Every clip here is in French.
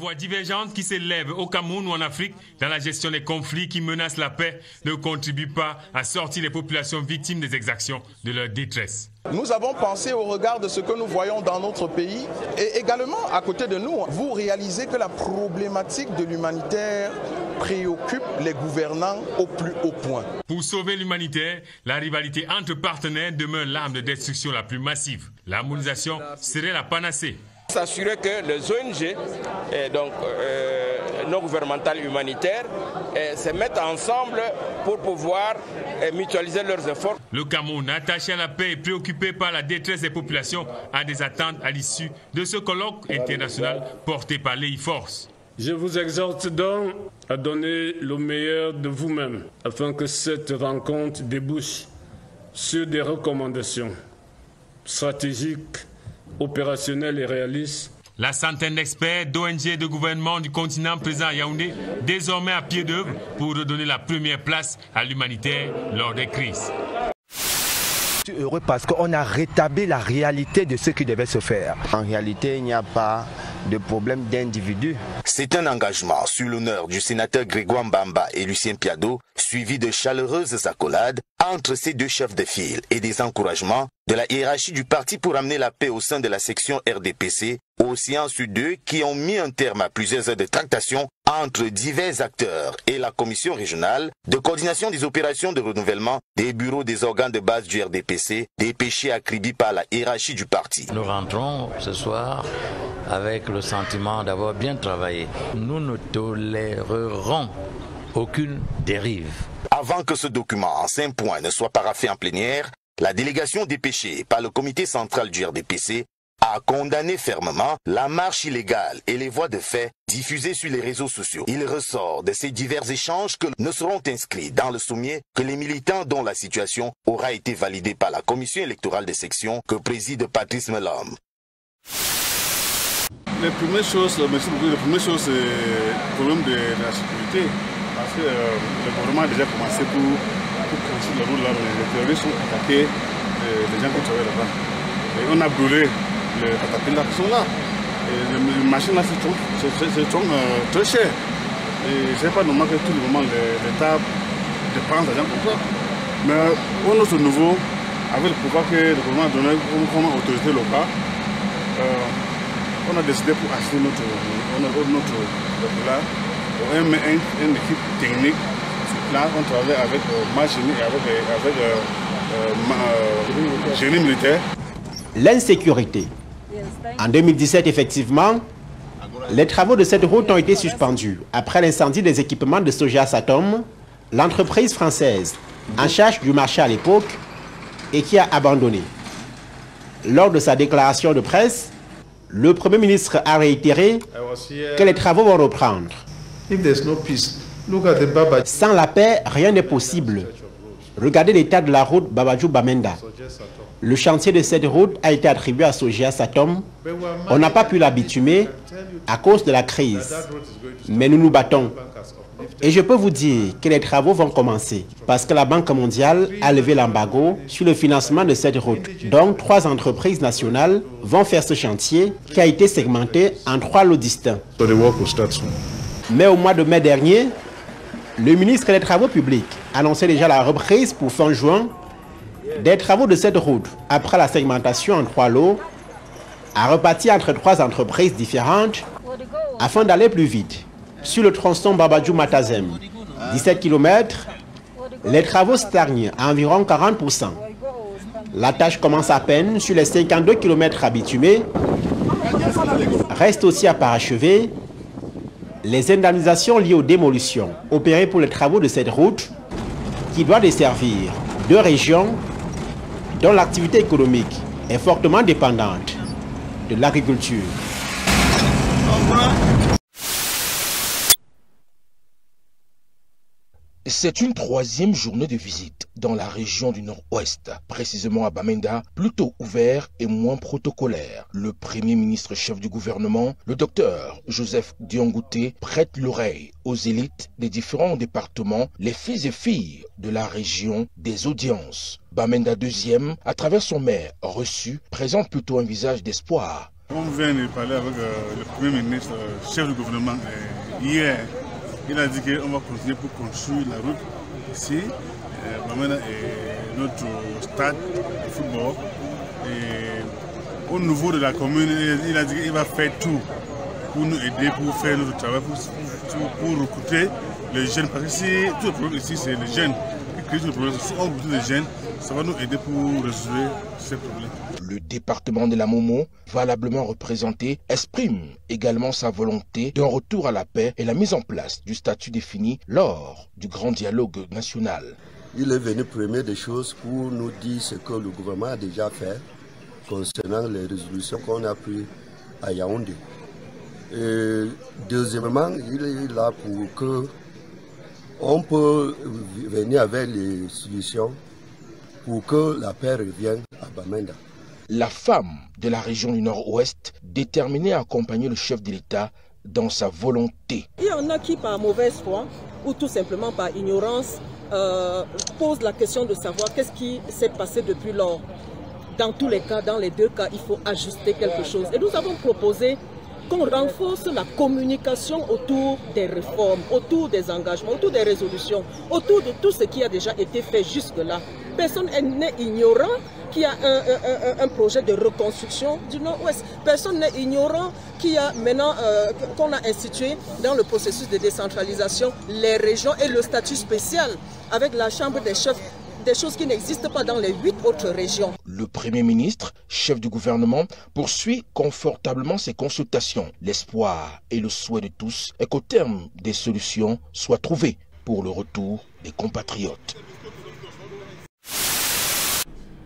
voix divergentes qui s'élèvent au Cameroun ou en Afrique dans la gestion des conflits qui menacent la paix ne contribuent pas à sortir les populations victimes des exactions de leur détresse. Nous avons pensé au regard de ce que nous voyons dans notre pays et également à côté de nous, vous réalisez que la problématique de l'humanitaire préoccupe les gouvernants au plus haut point. Pour sauver l'humanitaire, la rivalité entre partenaires demeure l'arme de destruction la plus massive. L'harmonisation serait la panacée. S'assurer que les ONG, non gouvernementales humanitaires, se mettent ensemble pour pouvoir mutualiser leurs efforts. Le Cameroun, attaché à la paix et préoccupé par la détresse des populations, a des attentes à l'issue de ce colloque international porté par l'EIFORCE. Je vous exhorte donc à donner le meilleur de vous-même afin que cette rencontre débouche sur des recommandations stratégiques, opérationnelles et réalistes. La centaine d'experts, d'ONG et de gouvernements du continent présents à Yaoundé, désormais à pied d'œuvre pour redonner la première place à l'humanitaire lors des crises. Je suis heureux parce qu'on a rétabli la réalité de ce qui devait se faire. En réalité, il n'y a pas de problème d'individu. C'est un engagement sur l'honneur du sénateur Grégoire Mbamba et Lucien Piado, suivi de chaleureuses accolades entre ces deux chefs de file et des encouragements de la hiérarchie du parti pour amener la paix au sein de la section RDPC, aux séances d'eux qui ont mis un terme à plusieurs heures de tractation entre divers acteurs et la commission régionale de coordination des opérations de renouvellement des bureaux des organes de base du RDPC, dépêchés à Kribi par la hiérarchie du parti. Nous rentrons ce soir avec le sentiment d'avoir bien travaillé. Nous ne tolérerons aucune dérive. Avant que ce document en 5 points ne soit paraphé en plénière, la délégation dépêchée par le comité central du RDPC a condamné fermement la marche illégale et les voies de fait diffusées sur les réseaux sociaux. Il ressort de ces divers échanges que ne seront inscrits dans le sommier que les militants dont la situation aura été validée par la commission électorale de section que préside Patrice Melom. Les premières choses, c'est le problème de la sécurité. Parce que le gouvernement a déjà commencé pour construire la route là, les terroristes ont attaqué les gens qui travaillent là-bas. Et on a brûlé les catapillas qui sont là. Et les machines là, c'est très cher. Et ce n'est pas normal que tout le moment l'État dépense l'argent comme ça. Mais au notre niveau, avec le pouvoir que le gouvernement a donné comme autorité locale, on a décidé pour acheter notre là. On met une équipe technique sur place, on travaille avec machine et avec génie militaire. L'insécurité. En 2017, effectivement, les travaux de cette route ont été suspendus après l'incendie des équipements de Soja Satom, l'entreprise française en charge du marché à l'époque et qui a abandonné. Lors de sa déclaration de presse, le Premier ministre a réitéré que les travaux vont reprendre. Sans la paix, rien n'est possible. Regardez l'état de la route Babadjou-Bamenda. Le chantier de cette route a été attribué à Soja Satom. On n'a pas pu la bitumer à cause de la crise. Mais nous nous battons. Et je peux vous dire que les travaux vont commencer parce que la Banque mondiale a levé l'embargo sur le financement de cette route. Donc, 3 entreprises nationales vont faire ce chantier qui a été segmenté en 3 lots distincts. Mais au mois de mai dernier, le ministre des Travaux publics annonçait déjà la reprise pour fin juin des travaux de cette route après la segmentation en 3 lots, à repartir entre 3 entreprises différentes afin d'aller plus vite. Sur le tronçon Babadjou-Matazem, 17 km, les travaux stagnent à environ 40%. La tâche commence à peine sur les 52 km à bitumer. Reste aussi à parachever les indemnisations liées aux démolitions opérées pour les travaux de cette route qui doit desservir 2 régions dont l'activité économique est fortement dépendante de l'agriculture. C'est une 3e journée de visite dans la région du Nord-Ouest, précisément à Bamenda, plutôt ouvert et moins protocolaire. Le Premier ministre chef du gouvernement, le docteur Joseph Diongouté, prête l'oreille aux élites des différents départements, les fils et filles de la région des audiences. Bamenda 2e, à travers son maire reçu, présente plutôt un visage d'espoir On vient de parler avec le Premier ministre, chef du gouvernement, hier. Il a dit qu'on va continuer pour construire la route ici. Bamenda est notre stade de football. Et au niveau de la commune, il a dit qu'il va faire tout pour nous aider, pour faire notre travail, pour recruter les jeunes. Parce que si tout le problème ici, c'est les jeunes qui créent tout le problème. Si on recrute les jeunes, ça va nous aider pour résoudre ces problèmes. Le département de la Momo, valablement représenté, exprime également sa volonté d'un retour à la paix et la mise en place du statut défini lors du grand dialogue national. Il est venu premier des choses pour nous dire ce que le gouvernement a déjà fait concernant les résolutions qu'on a prises à Yaoundé. Et deuxièmement, il est là pour que on peut venir avec les solutions pour que la paix revienne à Bamenda. La femme de la région du Nord-Ouest, déterminée à accompagner le chef de l'État dans sa volonté. Il y en a qui, par mauvaise foi ou tout simplement par ignorance, posent la question de savoir qu'est-ce qui s'est passé depuis lors. Dans tous les cas, dans les deux cas, il faut ajuster quelque chose. Et nous avons proposé qu'on renforce la communication autour des réformes, autour des engagements, autour des résolutions, autour de tout ce qui a déjà été fait jusque-là. Personne n'est ignorant qu'il y a un projet de reconstruction du Nord-Ouest. Personne n'est ignorant qu'il y a maintenant, qu'on a institué dans le processus de décentralisation les régions et le statut spécial avec la Chambre des chefs, des choses qui n'existent pas dans les 8 autres régions. Le Premier ministre, chef du gouvernement, poursuit confortablement ses consultations. L'espoir et le souhait de tous est qu'au terme des solutions soient trouvées pour le retour des compatriotes.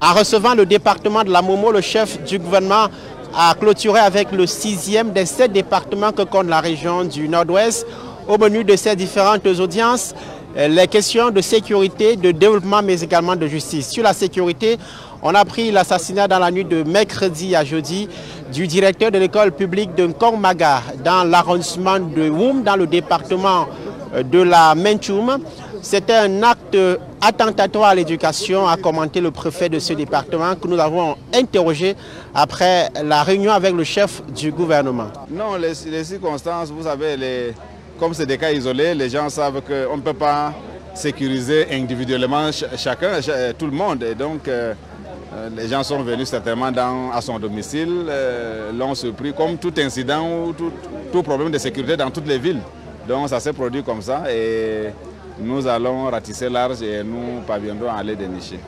En recevant le département de la Momo, le chef du gouvernement a clôturé avec le 6e des 7 départements que compte la région du Nord-Ouest. Au menu de ces différentes audiences, les questions de sécurité, de développement, mais également de justice. Sur la sécurité, on a pris l'assassinat dans la nuit de mercredi à jeudi du directeur de l'école publique de Nkongmaga dans l'arrondissement de Woum, dans le département de la Mentchoum. C'était un acte attentatoire à l'éducation, a commenté le préfet de ce département que nous avons interrogé après la réunion avec le chef du gouvernement. Non, les circonstances, vous savez, comme c'est des cas isolés, les gens savent qu'on ne peut pas sécuriser individuellement chacun, tout le monde. Et donc, les gens sont venus certainement à son domicile, l'ont surpris comme tout incident ou tout problème de sécurité dans toutes les villes. Donc ça s'est produit comme ça et nous allons ratisser large et nous parviendrons à aller dénicher.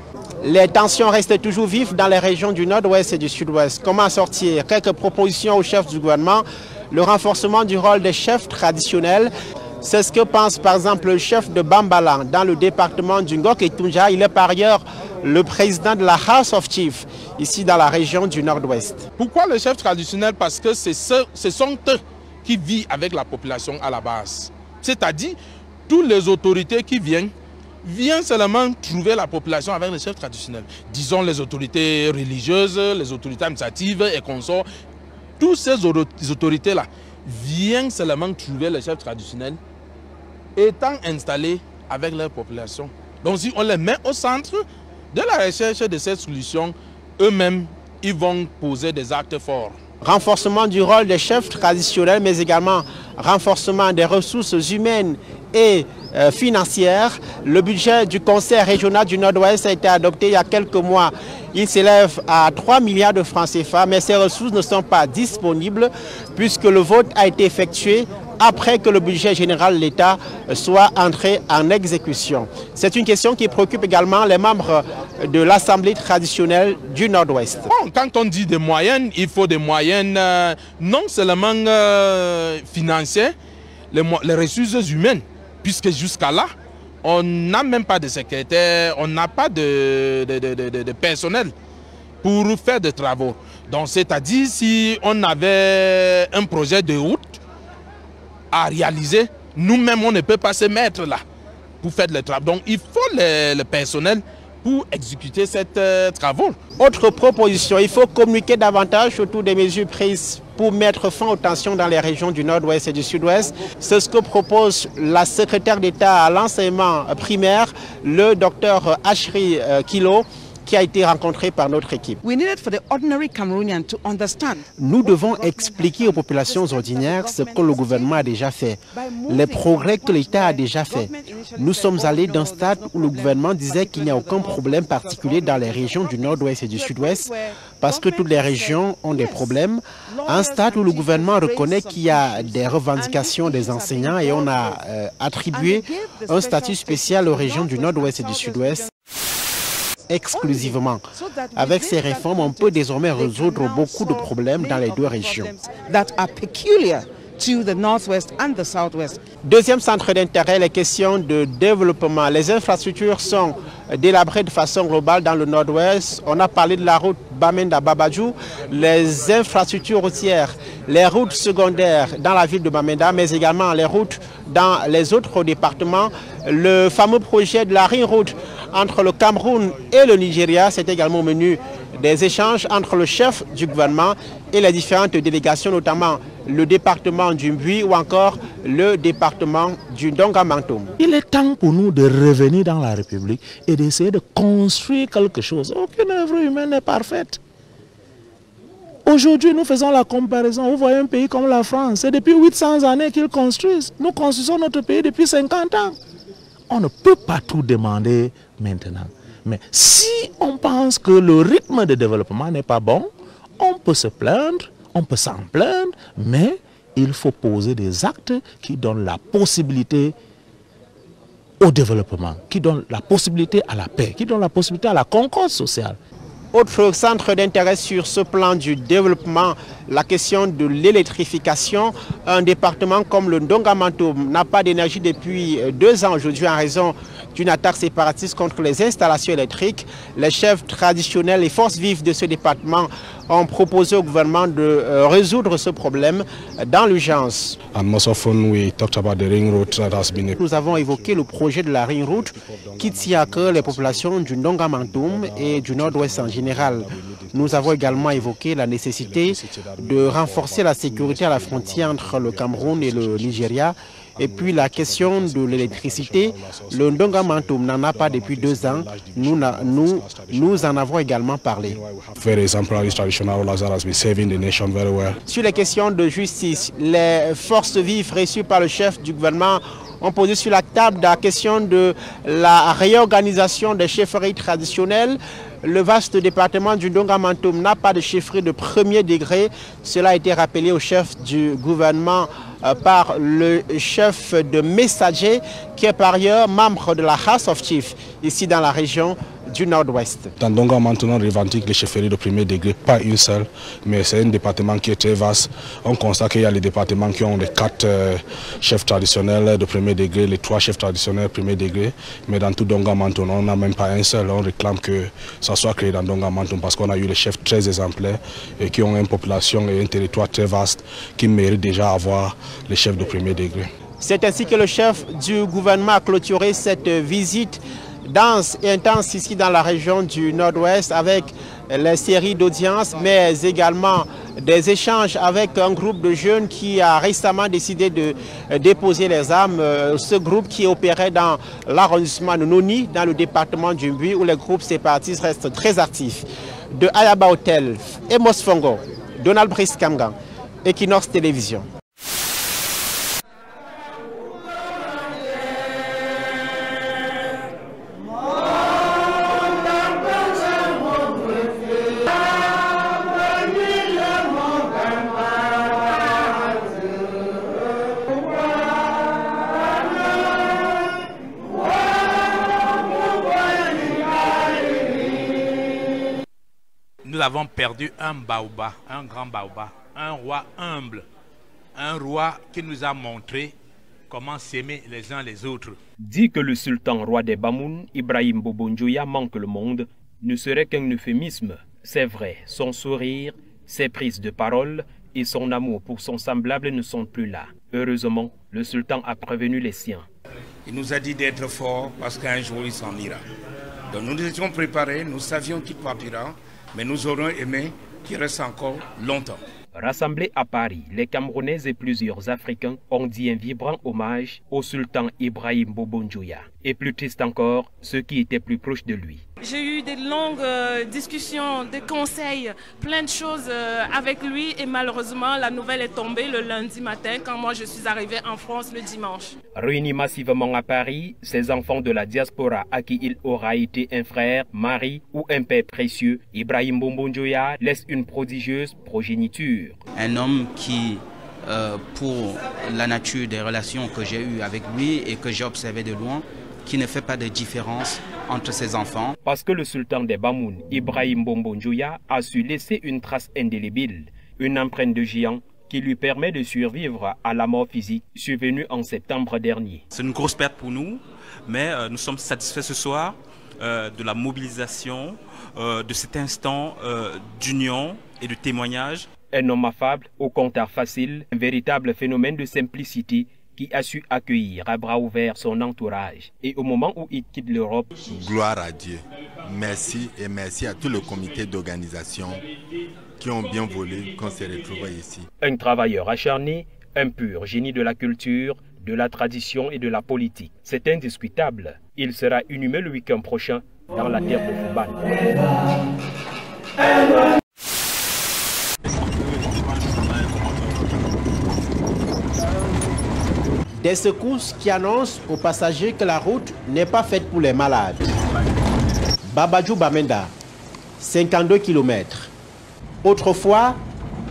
Les tensions restent toujours vives dans les régions du Nord-Ouest et du Sud-Ouest. Comment sortir? Quelques propositions au chef du gouvernement. Le renforcement du rôle des chefs traditionnels. C'est ce que pense par exemple le chef de Bambalan dans le département du Ngok et Tunja. Il est par ailleurs le président de la House of Chiefs, ici dans la région du Nord-Ouest. Pourquoi le chef traditionnel? Parce que ce sont eux qui vivent avec la population à la base. C'est-à-dire, toutes les autorités qui viennent seulement trouver la population avec les chefs traditionnels. Disons les autorités religieuses, les autorités administratives et consorts. Toutes ces autorités-là viennent seulement trouver les chefs traditionnels étant installés avec leur population. Donc si on les met au centre de la recherche de cette solution, eux-mêmes, ils vont poser des actes forts. Renforcement du rôle des chefs traditionnels, mais également renforcement des ressources humaines et financières. Le budget du Conseil régional du Nord-Ouest a été adopté il y a quelques mois. Il s'élève à 3 milliards de francs CFA, mais ces ressources ne sont pas disponibles puisque le vote a été effectué après que le budget général de l'État soit entré en exécution. C'est une question qui préoccupe également les membres de l'Assemblée traditionnelle du Nord-Ouest. Bon, quand on dit des moyens, il faut des moyens non seulement financiers, les ressources humaines, puisque jusqu'à là, on n'a même pas de secrétaire, on n'a pas de personnel pour faire des travaux. Donc c'est-à-dire si on avait un projet de route à réaliser, nous-mêmes on ne peut pas se mettre là pour faire le travail. Donc il faut le personnel pour exécuter ces travaux. Autre proposition, il faut communiquer davantage autour des mesures prises pour mettre fin aux tensions dans les régions du Nord-Ouest et du Sud-Ouest. C'est ce que propose la secrétaire d'État à l'enseignement primaire, le docteur Ashri Kilo. qui a été rencontré par notre équipe. Nous devons expliquer aux populations ordinaires ce que le gouvernement a déjà fait, les progrès que l'État a déjà fait. Nous sommes allés d'un stade où le gouvernement disait qu'il n'y a aucun problème particulier dans les régions du nord-ouest et du sud-ouest, parce que toutes les régions ont des problèmes. Un stade où le gouvernement reconnaît qu'il y a des revendications des enseignants et on a attribué un statut spécial aux régions du nord-ouest et du sud-ouest exclusivement. Avec ces réformes, on peut désormais résoudre beaucoup de problèmes dans les deux régions. Deuxième centre d'intérêt, les questions de développement. Les infrastructures sont délabrées de façon globale dans le nord-ouest. On a parlé de la route Bamenda-Babadjou, les infrastructures routières, les routes secondaires dans la ville de Bamenda, mais également les routes dans les autres départements. Le fameux projet de la Ring Road entre le Cameroun et le Nigeria, c'est également au menu des échanges entre le chef du gouvernement et les différentes délégations, notamment le département du Mbui ou encore le département du Ndonga-Mantoum. Il est temps pour nous de revenir dans la République et d'essayer de construire quelque chose. Aucune œuvre humaine n'est parfaite. Aujourd'hui, nous faisons la comparaison. Vous voyez un pays comme la France, c'est depuis 800 années qu'ils construisent. Nous construisons notre pays depuis 50 ans. On ne peut pas tout demander maintenant. Mais si on pense que le rythme de développement n'est pas bon, on peut se plaindre, on peut s'en plaindre, mais il faut poser des actes qui donnent la possibilité au développement, qui donnent la possibilité à la paix, qui donnent la possibilité à la concorde sociale. Autre centre d'intérêt sur ce plan du développement, la question de l'électrification. Un département comme le Ndonga-Mantoum n'a pas d'énergie depuis 2 ans aujourd'hui en raison d'une attaque séparatiste contre les installations électriques. Les chefs traditionnels et forces vives de ce département ont proposé au gouvernement de résoudre ce problème dans l'urgence. Nous avons évoqué le projet de la Ring Road qui tient à cœur les populations du Ndonga-Mantoum et du nord-ouest en général. Nous avons également évoqué la nécessité de renforcer la sécurité à la frontière entre le Cameroun et le Nigeria. Et puis la question de l'électricité, le Ndonga-Mantoum n'en a pas depuis 2 ans. Nous en avons également parlé. Sur les questions de justice, les forces vives reçues par le chef du gouvernement ont posé sur la table la question de la réorganisation des chefferies traditionnelles. Le vaste département du Ndonga-Mantoum n'a pas de chefferie de premier degré. Cela a été rappelé au chef du gouvernement par le chef de Messager, qui est par ailleurs membre de la House of Chiefs, ici dans la région du Nord-Ouest. Dans Ndonga-Mantoum, on revendique les chefferies de premier degré, pas une seule, mais c'est un département qui est très vaste. On constate qu'il y a les départements qui ont les 4 chefs traditionnels de premier degré, les 3 chefs traditionnels de premier degré, mais dans tout Ndonga-Mantoum, on n'a même pas un seul. On réclame que ça soit créé dans Ndonga-Mantoum parce qu'on a eu les chefs très exemplaires et qui ont une population et un territoire très vaste qui méritent déjà avoir les chefs de premier degré. C'est ainsi que le chef du gouvernement a clôturé cette visite dense et intense ici dans la région du Nord-Ouest avec les séries d'audiences, mais également des échanges avec un groupe de jeunes qui a récemment décidé de déposer les armes. Ce groupe qui opérait dans l'arrondissement de Noni, dans le département du Mbui, où les groupes séparatistes restent très actifs. De Ayaba Hotel, Emos Fongo, Donald Brice Kamgan, Equinox Télévision. Nous avons perdu un baobab, un grand baobab, un roi humble, un roi qui nous a montré comment s'aimer les uns les autres. Dit que le sultan roi des Bamoun, Ibrahim Bobo Njoya, manque le monde, ne serait qu'un euphémisme. C'est vrai, son sourire, ses prises de parole et son amour pour son semblable ne sont plus là. Heureusement, le sultan a prévenu les siens. Il nous a dit d'être forts parce qu'un jour il s'en ira. Donc nous nous étions préparés, nous savions qu'il partira, mais nous aurions aimé qu'il reste encore longtemps. Rassemblés à Paris, les Camerounais et plusieurs Africains ont dit un vibrant hommage au sultan Ibrahim Bobo Njoya. Et plus triste encore, ceux qui étaient plus proches de lui. J'ai eu des longues discussions, des conseils, plein de choses avec lui et malheureusement la nouvelle est tombée le lundi matin quand moi je suis arrivée en France le dimanche. Réunis massivement à Paris, ces enfants de la diaspora à qui il aura été un frère, mari ou un père précieux, Ibrahim Bobo Njoya laisse une prodigieuse progéniture. Un homme qui, pour la nature des relations que j'ai eues avec lui et que j'ai observé de loin, qui ne fait pas de différence entre ses enfants. Parce que le sultan des Bamoun, Ibrahim Bobo Njoya, a su laisser une trace indélébile, une empreinte de géant qui lui permet de survivre à la mort physique survenue en septembre dernier. C'est une grosse perte pour nous, mais nous sommes satisfaits ce soir de la mobilisation, de cet instant d'union et de témoignage. Un homme affable, au compteur facile, un véritable phénomène de simplicité qui a su accueillir à bras ouverts son entourage. Et au moment où il quitte l'Europe... Gloire à Dieu. Merci et merci à tout le comité d'organisation qui ont bien voulu qu'on se retrouve ici. Un travailleur acharné, un pur génie de la culture, de la tradition et de la politique. C'est indiscutable. Il sera inhumé le week-end prochain dans la terre de Fouban. Des secousses qui annoncent aux passagers que la route n'est pas faite pour les malades. Babadjou Bamenda, 52 km. Autrefois,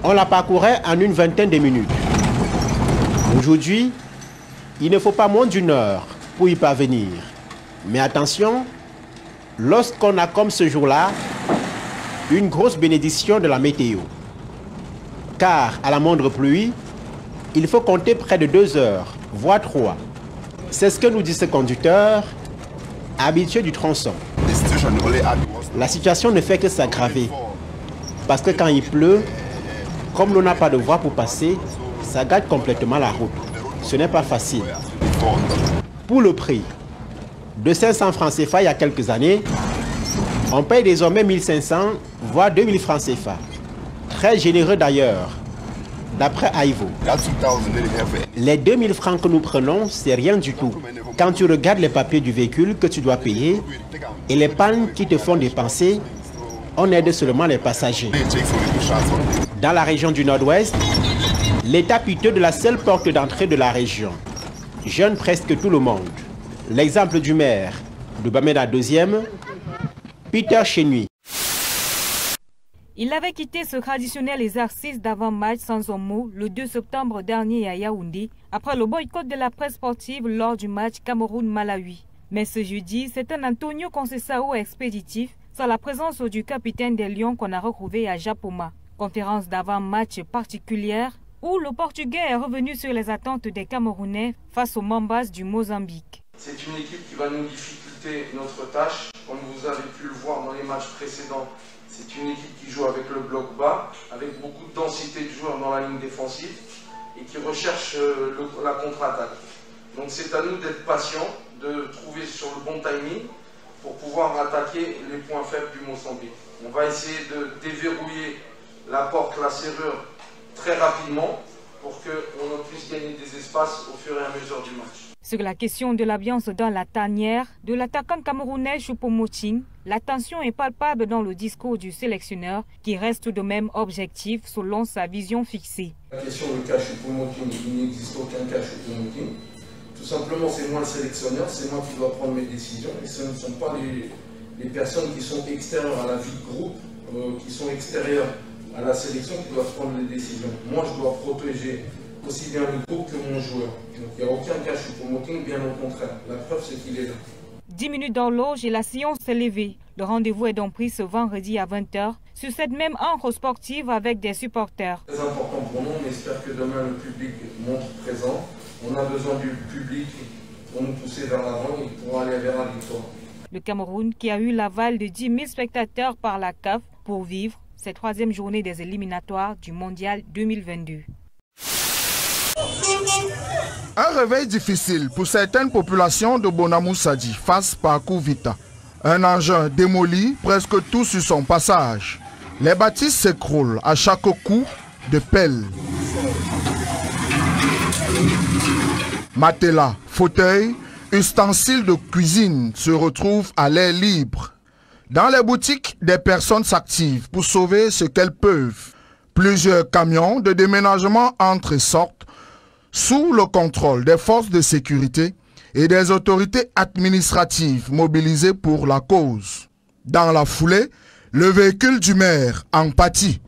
on la parcourait en une vingtaine de minutes. Aujourd'hui, il ne faut pas moins d'une heure pour y parvenir. Mais attention, lorsqu'on a comme ce jour-là, une grosse bénédiction de la météo. Car à la moindre pluie, il faut compter près de 2 heures, voire 3. C'est ce que nous dit ce conducteur, habitué du tronçon. La situation ne fait que s'aggraver. Parce que quand il pleut, comme l'on n'a pas de voie pour passer, ça gâte complètement la route. Ce n'est pas facile. Pour le prix de 500 francs CFA il y a quelques années, on paye désormais 1500 voire 2000 francs CFA. Très généreux d'ailleurs, d'après Aivo. Les 2000 francs que nous prenons, c'est rien du tout. Quand tu regardes les papiers du véhicule que tu dois payer et les pannes qui te font dépenser, on aide seulement les passagers. Dans la région du Nord-Ouest, l'état piteux de la seule porte d'entrée de la région gêne presque tout le monde. L'exemple du maire de Bamenda 2e, Peter Chenui. Il avait quitté ce traditionnel exercice d'avant-match sans un mot le 2 septembre dernier à Yaoundé, après le boycott de la presse sportive lors du match Cameroun-Malawi. Mais ce jeudi, c'est un Antonio Conceição expéditif, sans la présence du capitaine des Lions qu'on a retrouvé à Japoma. Conférence d'avant-match particulière où le Portugais est revenu sur les attentes des Camerounais face aux Mambas du Mozambique. C'est une équipe qui va nous difficulter notre tâche, comme vous avez pu le voir dans les matchs précédents. C'est une équipe qui joue avec le bloc bas, avec beaucoup de densité de joueurs dans la ligne défensive et qui recherche la contre-attaque. Donc c'est à nous d'être patients, de trouver sur le bon timing pour pouvoir attaquer les points faibles du Mozambique. On va essayer de déverrouiller la porte, la serrure très rapidement pour qu'on puisse gagner des espaces au fur et à mesure du match. Sur la question de l'ambiance dans la tanière de l'attaquant camerounais Choupo-Moting, la tension est palpable dans le discours du sélectionneur qui reste de même objectif selon sa vision fixée. La question du cas Choupo-Moting, il n'existe aucun cas Choupo-Moting. Tout simplement, c'est moi le sélectionneur, c'est moi qui dois prendre mes décisions et ce ne sont pas les personnes qui sont extérieures à la vie de groupe, qui sont extérieures à la sélection qui doivent prendre les décisions. Moi, je dois protéger aussi bien le groupe que mon joueur. Donc il n'y a aucun cas Choupo-Moting, bien au contraire. La preuve, c'est qu'il est là. 10 minutes d'horloge et la séance s'est levée. Le rendez-vous est donc pris ce vendredi à 20h sur cette même ancre sportive avec des supporters. C'est très important pour nous, on espère que demain le public montre présent. On a besoin du public pour nous pousser vers l'avant et pour aller vers la victoire. Le Cameroun qui a eu l'aval de 10 000 spectateurs par la CAF pour vivre cette 3e journée des éliminatoires du Mondial 2022. Un réveil difficile pour certaines populations de Bonamou-Sadi face Parcours Vita. Un engin démoli presque tout sur son passage. Les bâtisses s'écroulent à chaque coup de pelle. Matelas, fauteuils, ustensiles de cuisine se retrouvent à l'air libre. Dans les boutiques, des personnes s'activent pour sauver ce qu'elles peuvent. Plusieurs camions de déménagement entrent et sortent sous le contrôle des forces de sécurité et des autorités administratives mobilisées pour la cause. Dans la foulée, le véhicule du maire en pâtit.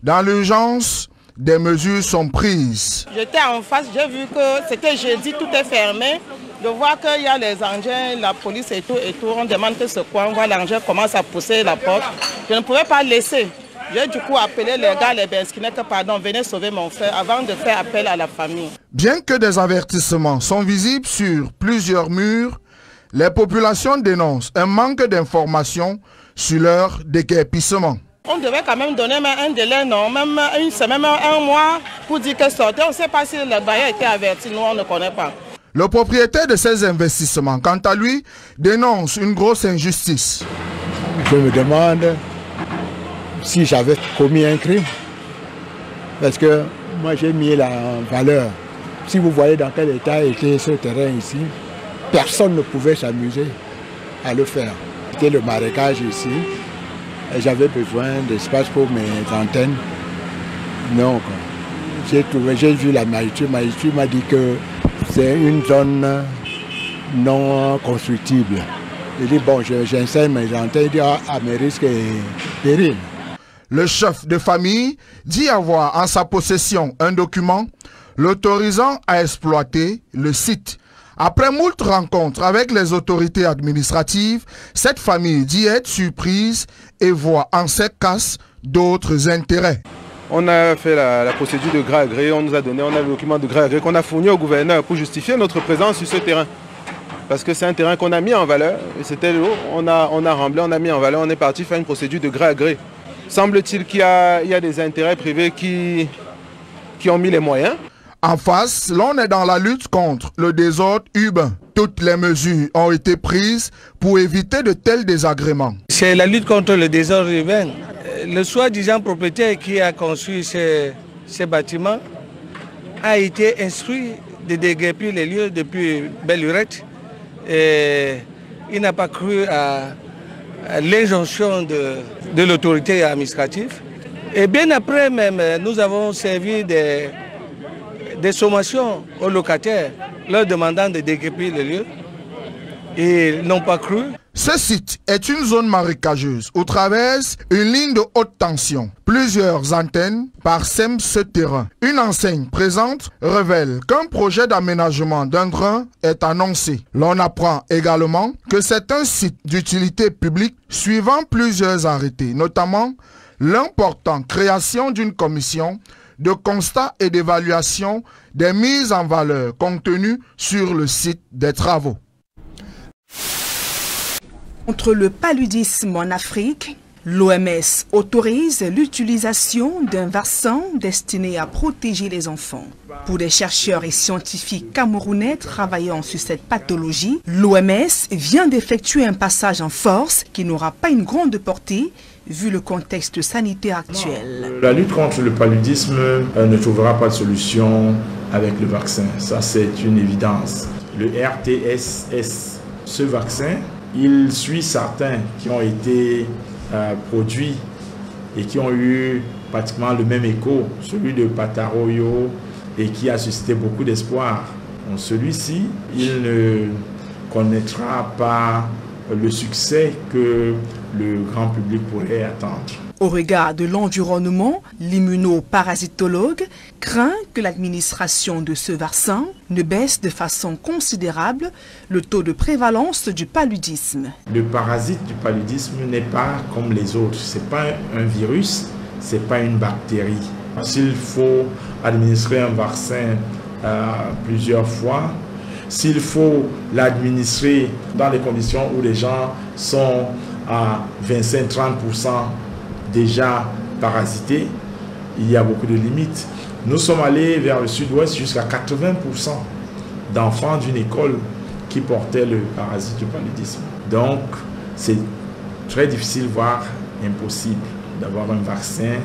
Dans l'urgence, des mesures sont prises. J'étais en face, j'ai vu que c'était jeudi, tout est fermé. De voir qu'il y a les engins, la police et tout, on demande que c'est quoi, on voit l'engin commence à pousser la porte. Je ne pouvais pas laisser. J'ai du coup appelé les gars, les Benskinettes, pardon, venez sauver mon frère avant de faire appel à la famille. Bien que des avertissements sont visibles sur plusieurs murs, les populations dénoncent un manque d'informations sur leur déguerpissement. On devait quand même donner un délai, non, même une semaine, même un mois pour dire que sortez. On ne sait pas si le bailleur était averti, nous on ne connaît pas. Le propriétaire de ces investissements, quant à lui, dénonce une grosse injustice. Je me demande si j'avais commis un crime. Parce que moi j'ai mis la valeur. Si vous voyez dans quel état était ce terrain ici, personne ne pouvait s'amuser à le faire. C'était le marécage ici. J'avais besoin d'espace pour mes antennes. Non, j'ai vu la maïture. Maïture m'a dit que c'est une zone non constructible. Il dit, bon, j'enseigne mes antennes, il dit, à mes risques et périls. Le chef de famille dit avoir en sa possession un document l'autorisant à exploiter le site. Après moult rencontres avec les autorités administratives, cette famille dit être surprise et voit en cette casse d'autres intérêts. On a fait la procédure de gré à gré, on nous a donné, on a le document de gré à gré qu'on a fourni au gouverneur pour justifier notre présence sur ce terrain. Parce que c'est un terrain qu'on a mis en valeur, et c'était l'eau, on a remblé, on a mis en valeur, on est parti faire une procédure de gré à gré. Semble-t-il qu'il y a des intérêts privés qui ont mis les moyens. En face, l'on est dans la lutte contre le désordre urbain. Toutes les mesures ont été prises pour éviter de tels désagréments. C'est la lutte contre le désordre urbain. Le soi-disant propriétaire qui a construit ces bâtiments a été instruit de déguerpir les lieux depuis belle lurette. Et il n'a pas cru à l'injonction de l'autorité administrative. Et bien après même, nous avons servi des sommations aux locataires, leur demandant de déguerpir les lieux. Et ils n'ont pas cru. Ce site est une zone marécageuse où traverse une ligne de haute tension. Plusieurs antennes parsèment ce terrain. Une enseigne présente révèle qu'un projet d'aménagement d'un drain est annoncé. L'on apprend également que c'est un site d'utilité publique suivant plusieurs arrêtés, notamment l'importante création d'une commission de constat et d'évaluation des mises en valeur contenues sur le site des travaux. Contre le paludisme en Afrique, l'OMS autorise l'utilisation d'un vaccin destiné à protéger les enfants. Pour des chercheurs et scientifiques camerounais travaillant sur cette pathologie, l'OMS vient d'effectuer un passage en force qui n'aura pas une grande portée vu le contexte sanitaire actuel. La lutte contre le paludisme ne trouvera pas de solution avec le vaccin. Ça, c'est une évidence. Le RTS-S, ce vaccin, il suit certains qui ont été produits et qui ont eu pratiquement le même écho, celui de Pataroyo, et qui a suscité beaucoup d'espoir. Celui-ci, il ne connaîtra pas le succès que le grand public pourrait attendre. Au regard de l'environnement, l'immunoparasitologue craint que l'administration de ce vaccin ne baisse de façon considérable le taux de prévalence du paludisme. Le parasite du paludisme n'est pas comme les autres. Ce n'est pas un virus, ce n'est pas une bactérie. S'il faut administrer un vaccin plusieurs fois, s'il faut l'administrer dans les conditions où les gens sont à 25-30% déjà parasités, il y a beaucoup de limites. Nous sommes allés vers le sud-ouest jusqu'à 80% d'enfants d'une école qui portaient le parasite du paludisme. Donc, c'est très difficile, voire impossible, d'avoir un vaccin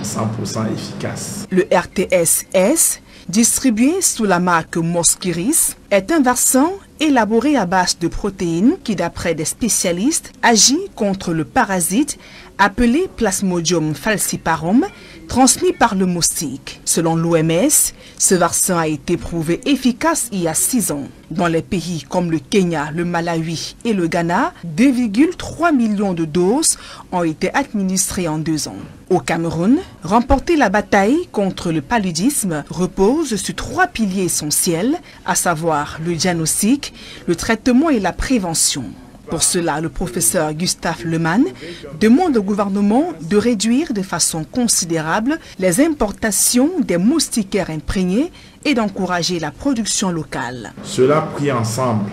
100% efficace. Le RTS-S, distribué sous la marque Mosquiris, est un vaccin élaboré à base de protéines qui, d'après des spécialistes, agit contre le parasite appelé Plasmodium falciparum, transmis par le moustique. Selon l'OMS, ce vaccin a été prouvé efficace il y a 6 ans. Dans les pays comme le Kenya, le Malawi et le Ghana, 2,3 millions de doses ont été administrées en 2 ans. Au Cameroun, remporter la bataille contre le paludisme repose sur 3 piliers essentiels, à savoir le diagnostic, le traitement et la prévention. Pour cela, le professeur Gustave Lemann demande au gouvernement de réduire de façon considérable les importations des moustiquaires imprégnés et d'encourager la production locale. Cela pris ensemble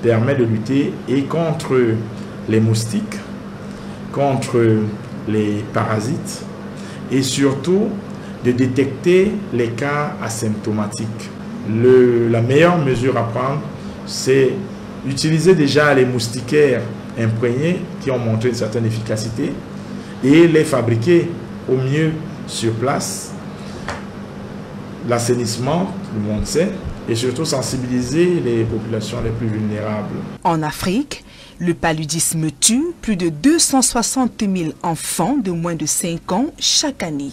permet de lutter et contre les moustiques, contre les parasites et surtout de détecter les cas asymptomatiques. La meilleure mesure à prendre, c'est utiliser déjà les moustiquaires imprégnés qui ont montré une certaine efficacité et les fabriquer au mieux sur place. L'assainissement, le monde sait, et surtout sensibiliser les populations les plus vulnérables. En Afrique, le paludisme tue plus de 260 000 enfants de moins de 5 ans chaque année.